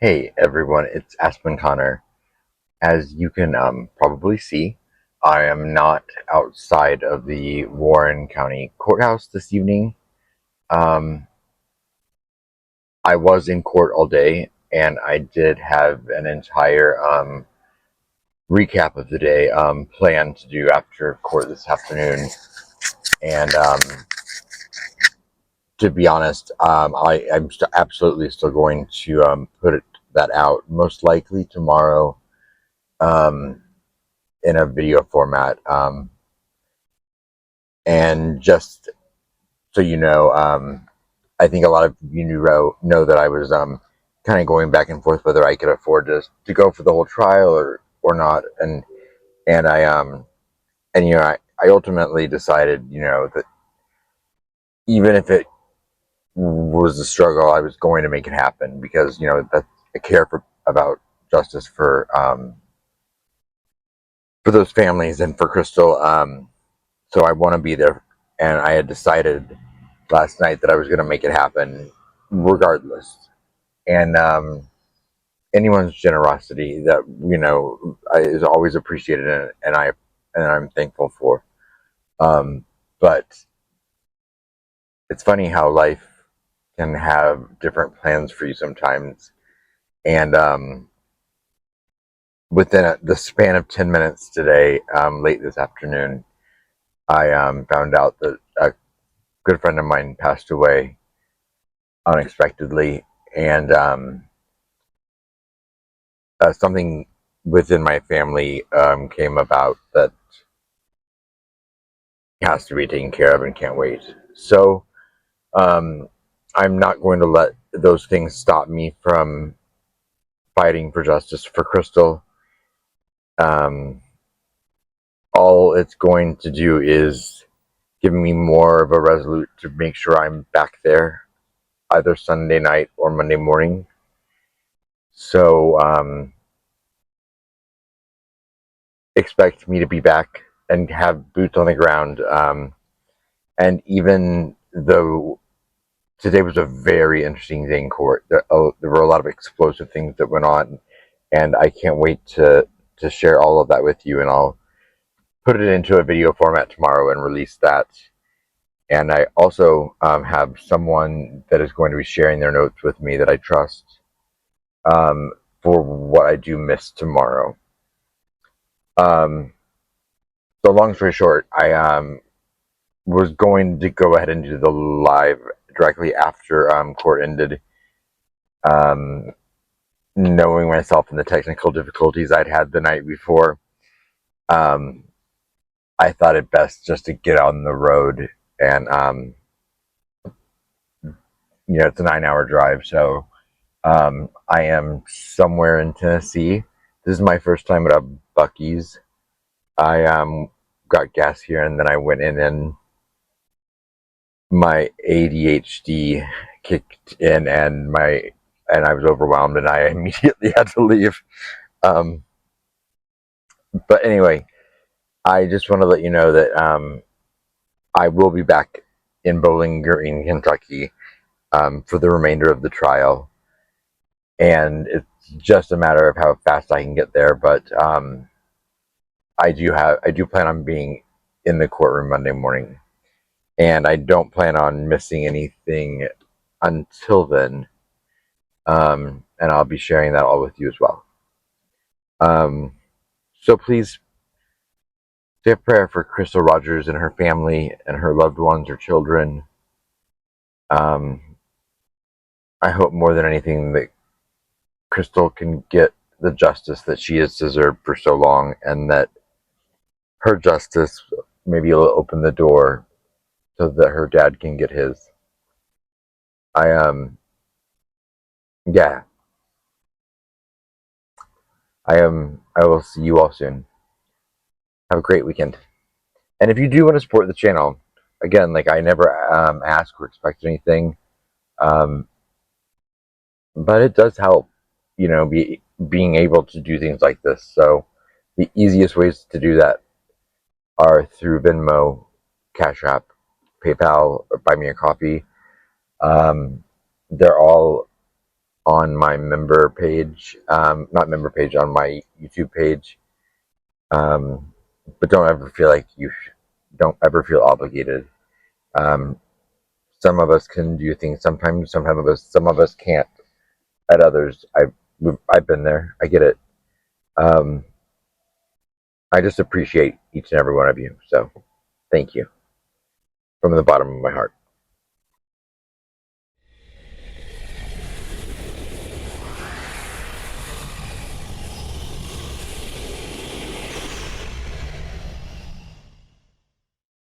Hey everyone, it's Aspen Connor. As you can probably see, I am not outside of the Warren County Courthouse this evening. Um, I was in court all day, and I did have an entire recap of the day planned to do after court this afternoon. And to be honest, I'm absolutely still going to that out, most likely tomorrow. Um, in a video format. And just so you know, I think a lot of you know that I was kind of going back and forth whether I could afford to go for the whole trial or not, and I ultimately decided that even if it was a struggle, I was going to make it happen because that I care about justice for those families and for Crystal. So I want to be there, and I had decided last night that I was going to make it happen regardless. And anyone's generosity that is always appreciated, and I'm thankful for. But it's funny how life can have different plans for you sometimes. And within the span of 10 minutes today, late this afternoon, I found out that a good friend of mine passed away unexpectedly, and something within my family came about that has to be taken care of and can't wait. So um, I'm not going to let those things stop me from fighting for justice for Crystal. Um, all it's going to do is give me more of a resolute to make sure I'm back there either Sunday night or Monday morning. So expect me to be back and have boots on the ground. And even though today was a very interesting day in court, there were a lot of explosive things that went on, and I can't wait to share all of that with you. And I'll put it into a video format tomorrow and release that. And I also have someone that is going to be sharing their notes with me that I trust um, for what I do miss tomorrow. Um, so long story short, I was going to go ahead and do the live directly after court ended, um, knowing myself and the technical difficulties I'd had the night before. Um, I thought it best just to get on the road, and it's a 9-hour drive, so I am somewhere in Tennessee. This is my first time at a Buc-ee's. I got gas here, and then I went in, and my ADHD kicked in, and I was overwhelmed, and I immediately had to leave. Um, but anyway, I just want to let you know that I will be back in Bowling Green, Kentucky, for the remainder of the trial, and it's just a matter of how fast I can get there. But I do plan on being in the courtroom Monday morning, and I don't plan on missing anything until then. And I'll be sharing that all with you as well. Um, so please say a prayer for Crystal Rogers and her family and her loved ones, her children. Um, I hope more than anything that Crystal can get the justice that she has deserved for so long, and that her justice maybe will open the door so that her dad can get his. I yeah, I will see you all soon. Have a great weekend. And if you do want to support the channel, again, like I never ask or expect anything, um, but it does help, being able to do things like this. So the easiest ways to do that are through Venmo, Cash App, PayPal, or Buy Me a Coffee. Um, they're all on my member page, not member page, on my YouTube page. But don't ever feel like don't ever feel obligated. Um, some of us can do things sometimes, some of us can't. At others, I've been there. I get it. Um, I just appreciate each and every one of you. So thank you from the bottom of my heart.